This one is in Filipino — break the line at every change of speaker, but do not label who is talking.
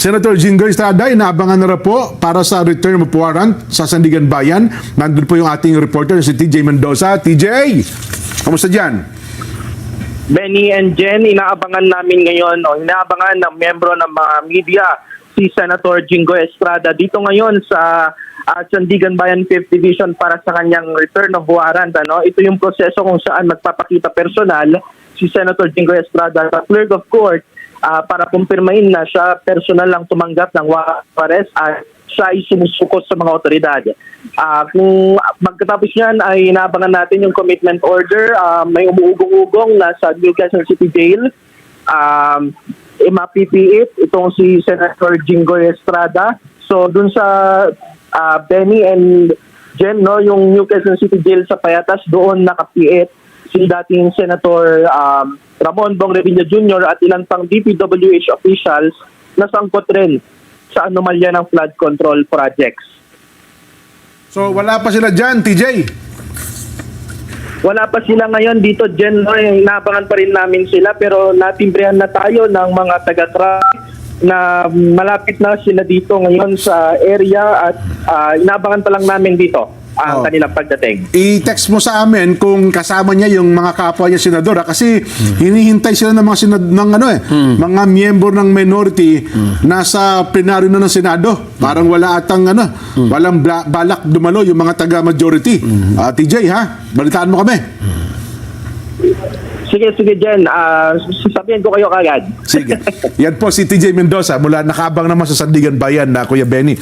Senator Jinggoy Estrada, inaabangan na po para sa return of warrant sa Sandigan Bayan. Nandun po yung ating reporter, si TJ Mendoza. TJ, kamusta dyan?
Benny and Jen, inaabangan namin ngayon, inaabangan ng membro ng mga media, si Senator Jinggoy Estrada dito ngayon sa Sandigan Bayan 5th Division para sa kanyang return of warrant. Ito yung proseso kung saan magpapakita personal si Senator Jinggoy Estrada sa clerk of court para kumpirmahin na siya personal lang tumanggap ng warrant at siya ay sumusukot sa mga otoridad. Kung magkatapos yan ay inaabangan natin yung commitment order. May umuugong-ugong na sa New Quezon City Jail. Mapipiit itong si Senator Jinggoy Estrada. So dun sa Benny and Jen, yung New Quezon City Jail sa Payatas, doon nakapiit si dating Senator Ramon Bong Revilla Jr. at ilang pang DPWH officials na sangkot rin sa anomalya ng flood control projects.
So wala pa sila dyan, TJ?
Wala pa sila ngayon dito, Jen. Inaabangan pa rin namin sila pero natimbrehan na tayo ng mga taga-traffic na malapit na sila dito ngayon sa area at inaabangan pa lang namin dito ang kanilang pagdating.
I-text mo sa amin kung kasama niya yung mga kapwa niya senador kasi hinihintay sila ng mga mga miyembro ng minority nasa plenaryo na ng Senado. Parang wala atang walang balak dumalo yung mga taga-majority. TJ, ha? Balitaan mo kami.
Sige, Jen. Sasabihin ko kayo kagad.
Sige. Yan po si TJ Mendoza mula nakabang naman sa Sandigan Bayan na Kuya Benny.